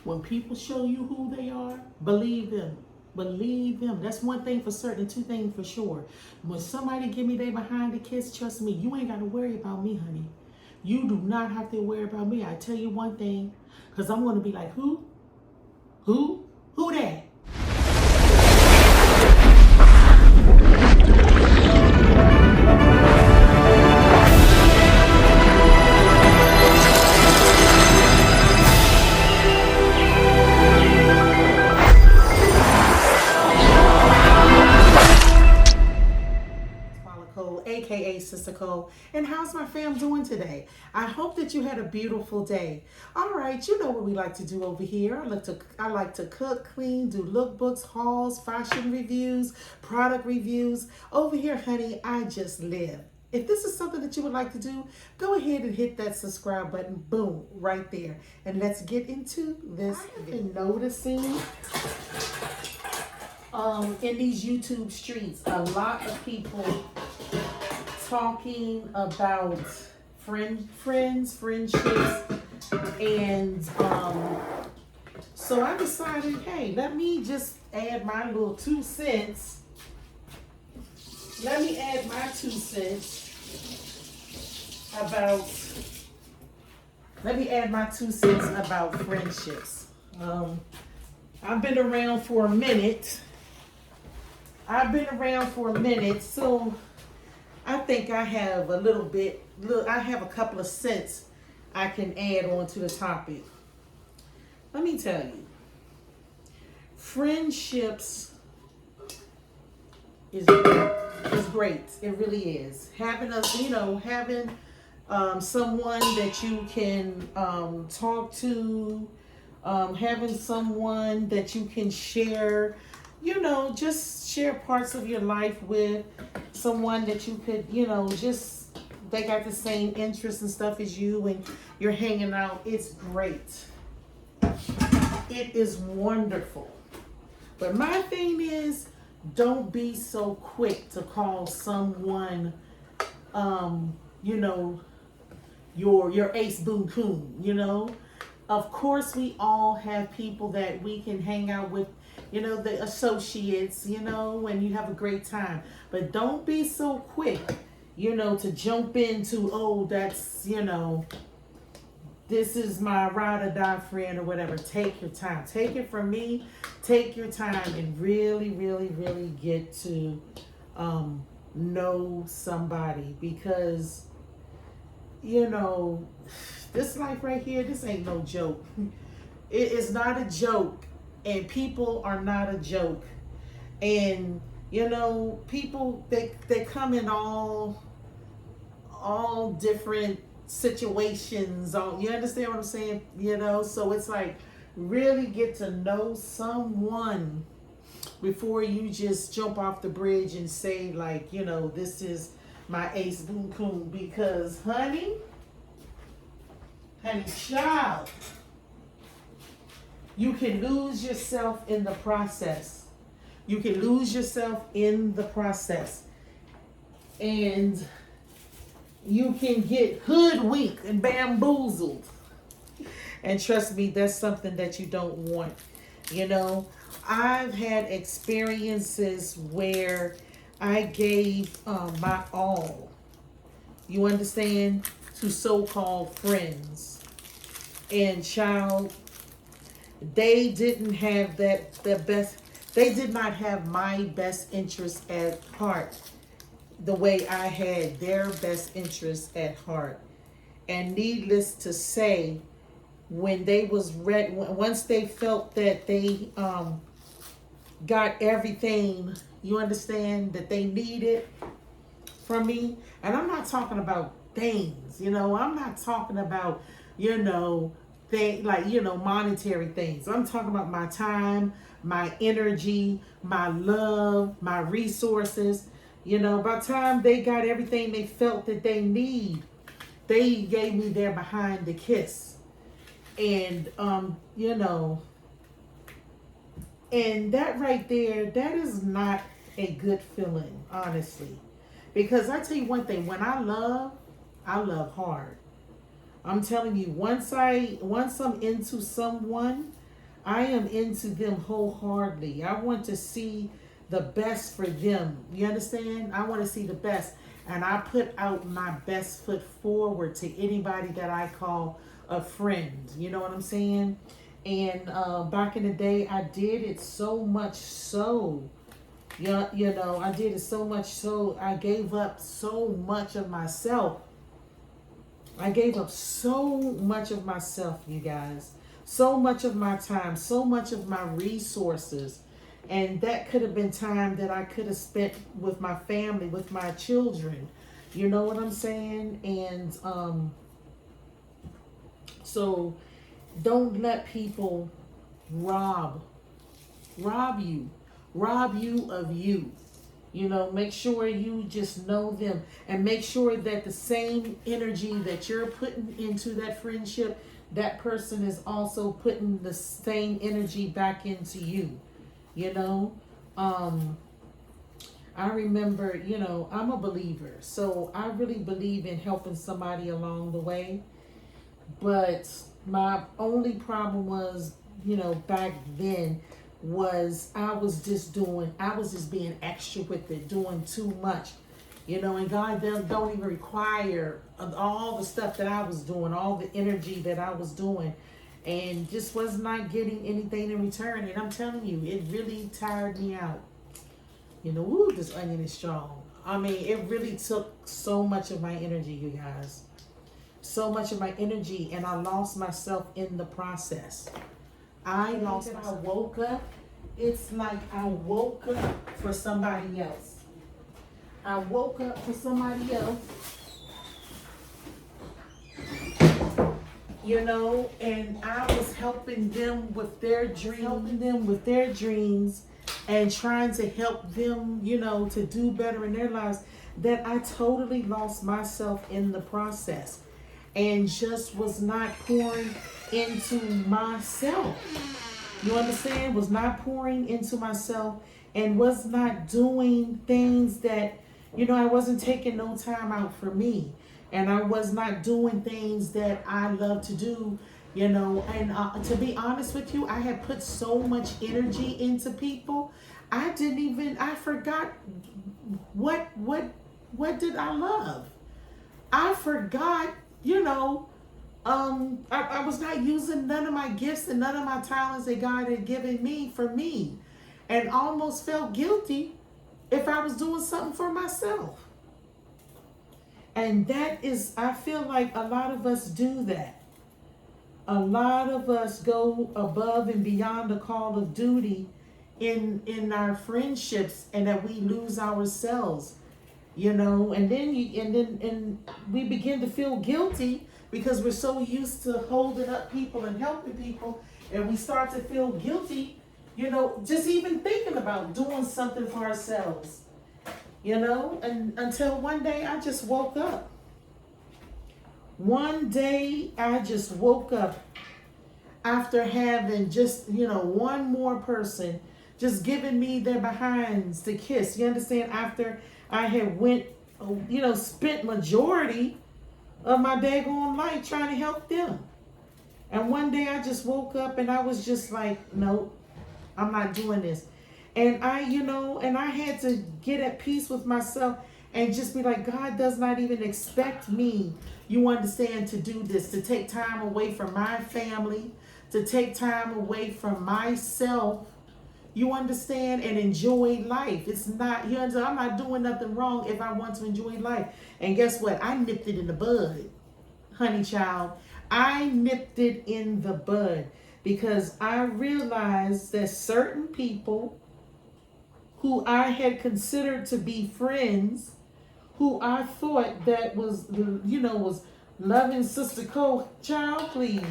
When people show you who they are, believe them. Believe them. That's one thing for certain, two things for sure. When somebody give me their behind the kiss, trust me, you ain't got to worry about me, honey. You do not have to worry about me. I tell you one thing, because I'm going to be like, who? Who? Who that? Twalacole, aka Sister Cole. And how's my fam doing today? I hope that you had a beautiful day. All right, you know what we like to do over here. I like to cook, clean, do lookbooks, hauls, fashion reviews, product reviews. Over here, honey, I just live. If this is something that you would like to do, go ahead and hit that subscribe button, boom, right there. And let's get into this. I have been noticing in these YouTube streets, a lot of people talking about friendships, and so I decided, hey, let me just add my little 2 cents. Let me add my 2 cents about. Let me add my 2 cents about friendships. I've been around for a minute. So I think I have a little bit. Look, I have a couple of cents I can add on to the topic. Let me tell you, friendships is great. It really is. Having someone that you can talk to, having someone that you can share, just share parts of your life with, someone that you could, just they got the same interests and stuff as you, and you're hanging out. It's great. It is wonderful. But my thing is, don't be so quick to call someone, your ace boon coon, Of course, we all have people that we can hang out with, the associates, and you have a great time. But don't be so quick, to jump into, oh, that's, this is my ride or die friend or whatever. Take your time. Take it from me. Take your time and really, really, really get to know somebody, because, this life right here, this ain't no joke. It is not a joke, and people are not a joke. And people, they come in all different situations. You understand what I'm saying? So it's like, really get to know someone before you just jump off the bridge and say, like, this is my ace boon coon. Because honey child, you can lose yourself in the process. And you can get hoodwinked and bamboozled. And trust me, that's something that you don't want. I've had experiences where I gave my all, you understand, to so-called friends. And child, they didn't have they did not have my best interest at heart the way I had their best interest at heart. And needless to say, when they was ready, once they felt that they got everything, you understand, that they needed from me, and I'm not talking about things, I'm not talking about, monetary things. I'm talking about my time, my energy, my love, my resources. By the time they got everything they felt that they need, they gave me their behind the kiss. And, and that right there, that is not a good feeling, honestly. Because I tell you one thing, when I love hard. I'm telling you, once I'm into someone, I am into them wholeheartedly. I want to see the best for them. You understand? I want to see the best. And I put out my best foot forward to anybody that I call a friend. You know what I'm saying? And back in the day, I did it so much so. Yeah, you know, I did it so much so I gave up so much of myself. I gave up so much of myself, you guys. So much of my time, so much of my resources. And that could have been time that I could have spent with my family, with my children. You know what I'm saying? And so don't let people rob you, rob you of you. You know, make sure you just know them and make sure that the same energy that you're putting into that friendship, that person is also putting the same energy back into you. You know, I remember, you know, I'm a believer, so I really believe in helping somebody along the way. But my only problem was, you know, back then was I was just being extra with it, doing too much, you know, and God don't even require all the stuff that I was doing, all the energy that I was doing, and just was not getting anything in return. And I'm telling you, it really tired me out. You know, woo, this onion is strong. I mean, it really took so much of my energy, you guys. So much of my energy, and I lost myself in the process. I woke up. It's like I woke up for somebody else. I woke up for somebody else, you know, and I was helping them with their dreams, and trying to help them, you know, to do better in their lives. That I totally lost myself in the process, and just was not pouring into myself. You understand? Was not pouring into myself, and was not doing things that, you know, I wasn't taking no time out for me. And I was not doing things that I love to do, you know. And to be honest with you, I had put so much energy into people. I forgot what did I love? I forgot, you know, I was not using none of my gifts and none of my talents that God had given me for me, and almost felt guilty if I was doing something for myself. And that is, I feel like a lot of us do that. A lot of us go above and beyond the call of duty in our friendships, and that we lose ourselves, you know. And then we begin to feel guilty because we're so used to holding up people and helping people, and we start to feel guilty, you know, just even thinking about doing something for ourselves, you know. And until one day I just woke up. One day I just woke up after having just, you know, one more person just giving me their behinds to kiss. You understand? After I had went, you know, spent majority of my daggone life trying to help them. And one day I just woke up and I was just like, nope, I'm not doing this. And I had to get at peace with myself and just be like, God does not even expect me, you understand, to do this, to take time away from my family, to take time away from myself, you understand, and enjoy life. It's not, you understand, I'm not doing nothing wrong if I want to enjoy life. And guess what? I nipped it in the bud, honey child. I nipped it in the bud because I realized that certain people who I had considered to be friends, who I thought that was, you know, was loving Sister Cole, child, please.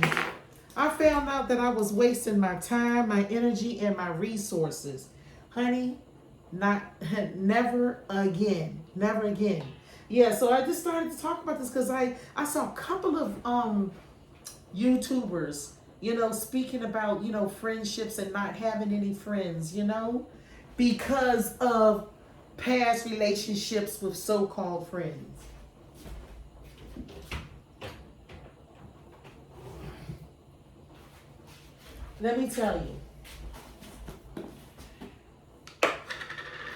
I found out that I was wasting my time, my energy, and my resources. Honey, never again. Never again. Yeah, so I just started to talk about this because I saw a couple of YouTubers, you know, speaking about, you know, friendships and not having any friends, you know, because of past relationships with so-called friends. let me tell you.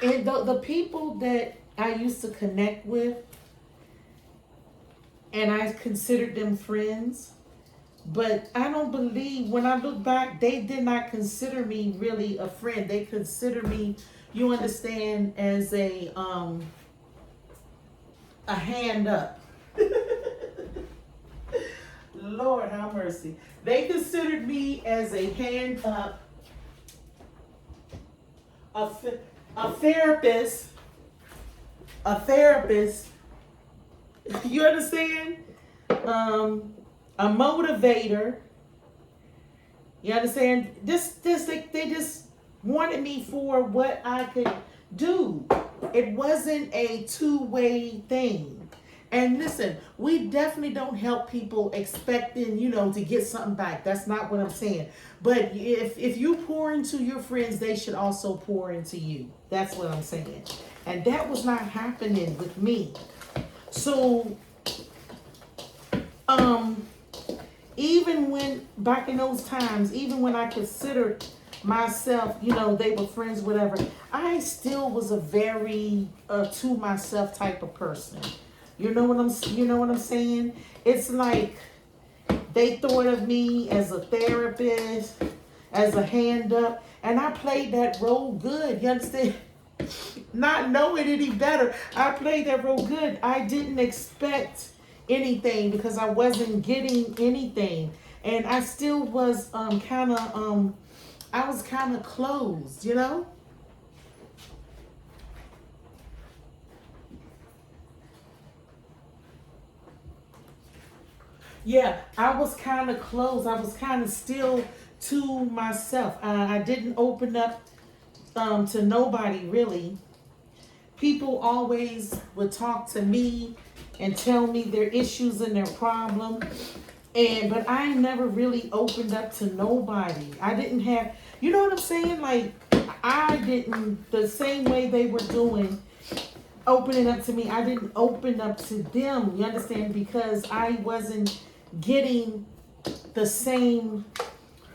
And the people that I used to connect with, and I considered them friends, but I don't believe, when I look back, they did not consider me really a friend. They consider me, you understand, as a hand up. Lord have mercy. They considered me as a hand up, a, a therapist, a therapist. You understand? A motivator. You understand? They just wanted me for what I could do. It wasn't a two-way thing. And listen, we definitely don't help people expecting, to get something back. That's not what I'm saying. But if you pour into your friends, they should also pour into you. That's what I'm saying. And that was not happening with me. So, even when, back in those times, even when I considered myself, they were friends, whatever, I still was a very to myself type of person. You know what I'm saying? It's like they thought of me as a therapist, as a hand up, and I played that role good. You understand? Not knowing any better, I played that role good. I didn't expect anything because I wasn't getting anything, and I still was kind of I was kind of closed. Yeah, I was kind of closed. I was kind of still to myself. I didn't open up to nobody really. People always would talk to me and tell me their issues and their problem. But I never really opened up to nobody. I didn't have, you know what I'm saying? Like, I didn't, the same way they were doing, opening up to me, I didn't open up to them, you understand? Because I wasn't getting the same,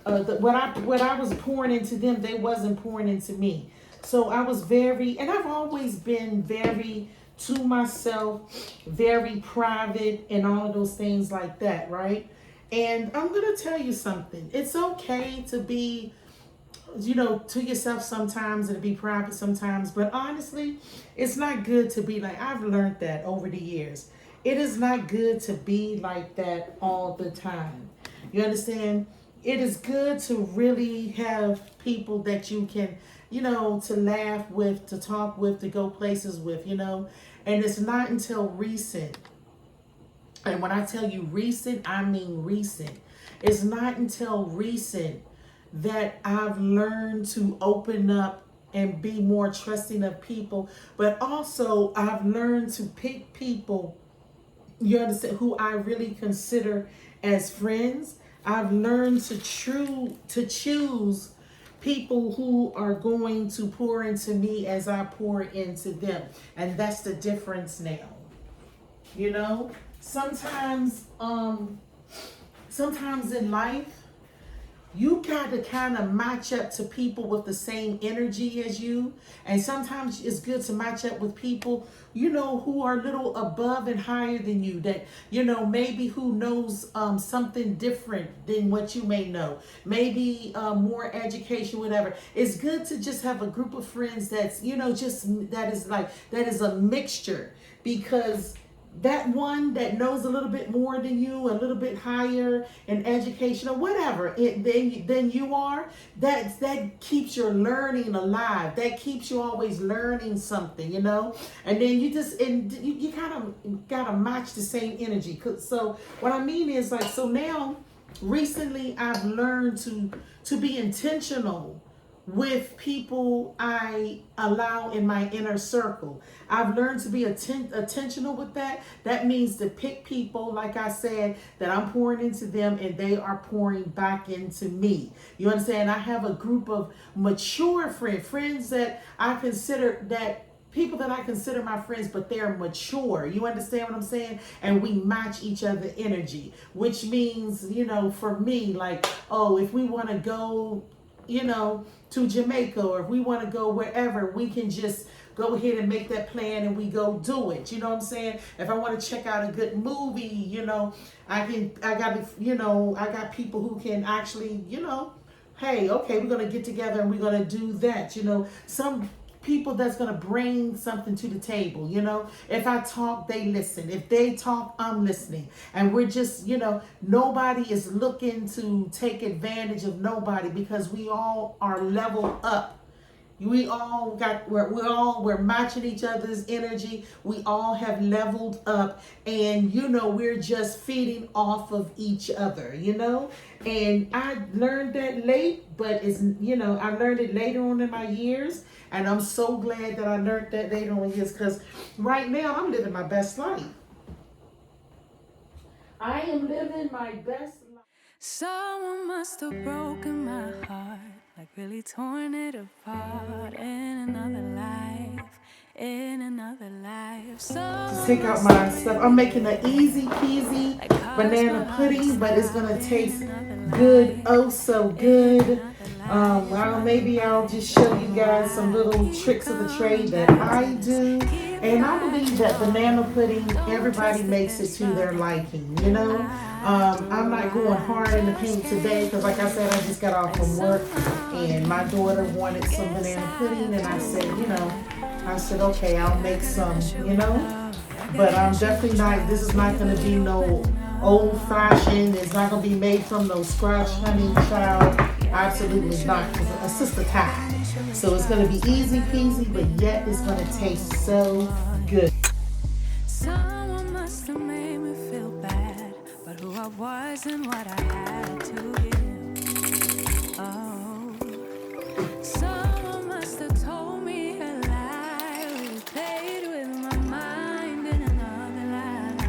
what I was pouring into them, they wasn't pouring into me. So I was and I've always been very to myself, very private, and all of those things like that, right? And I'm going to tell you something. It's okay to be, to yourself sometimes and to be private sometimes. But honestly, it's not good to be like, I've learned that over the years. It is not good to be like that all the time. You understand? It is good to really have people that you can, to laugh with, to talk with, to go places with, And it's not until recent, and when I tell you recent, I mean recent. It's not until recent that I've learned to open up and be more trusting of people. But also, I've learned to pick people, you understand, who I really consider as friends. I've learned to choose people who are going to pour into me as I pour into them. And that's the difference now. Sometimes in life, you got to kind of match up to people with the same energy as you. And sometimes it's good to match up with people, who are a little above and higher than you, that, maybe who knows something different than what you may know. Maybe more education, whatever. It's good to just have a group of friends that's, that is a mixture, because that one that knows a little bit more than you, a little bit higher in education or whatever than you are, that keeps your learning alive. That keeps you always learning something, And then you kind of gotta match the same energy. So what I mean is, like, so now recently I've learned to be intentional with people I allow in my inner circle. I've learned to be intentional with that. That means to pick people, like I said, that I'm pouring into them and they are pouring back into me. You understand? I have a group of mature friends that I consider that people that I consider my friends, but they're mature. You understand what I'm saying? And we match each other energy, which means, you know, for me, like, oh, if we want to go, you know, to Jamaica, or if we want to go wherever, we can just go ahead and make that plan and we go do it. You know what I'm saying? If I want to check out a good movie, you know, I got people who can actually, you know, hey, okay, we're going to get together and we're going to do that. You know, some people that's going to bring something to the table. You know, if I talk, they listen. If they talk, I'm listening. And we're just, you know, nobody is looking to take advantage of nobody, because we all are leveled up. We're matching each other's energy. We all have leveled up, and you know, we're just feeding off of each other, you know. And I learned that late, but it's, you know, I learned it later on in my years, and I'm so glad that I learned that later on in years, because right now I'm living my best life. I am living my best life. Someone must have broken my heart, like really torn it apart in another life, in another life. To take out my stuff. I'm making an easy peasy banana pudding, but it's gonna taste good, oh so good. Well, maybe I'll just show you guys some little tricks of the trade that I do. And I believe that banana pudding, everybody makes it to their liking, you know. I'm not going hard in the paint today because, like I said, I just got off from work and my daughter wanted some banana pudding, and I said, you know, okay, I'll make some, you know. But I'm definitely not, this is not going to be no old fashioned. It's not going to be made from no scratch, honey, child. Absolutely not. It's a sister tie. So it's going to be easy peasy, but yet it's going to taste so good. Someone must have made me feel bad, but who I was and what I had to give. Oh, someone must have told me a lie, played with my mind in another life.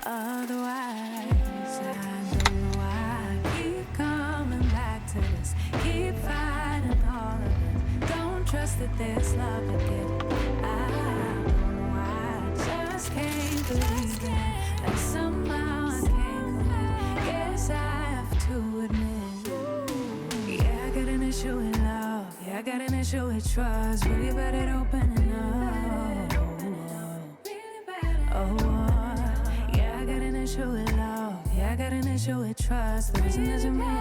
Otherwise, I don't know why I keep coming back to this, keep fighting all of it. Don't trust that there's love again. Can't believe it, and somehow I can't commit. Yes, I have to admit, yeah, I got an issue with love. Yeah, I got an issue with trust. Really bad at opening up. Oh, yeah, I got an issue with love. Yeah, I got an issue with trust. The reason doesn't mean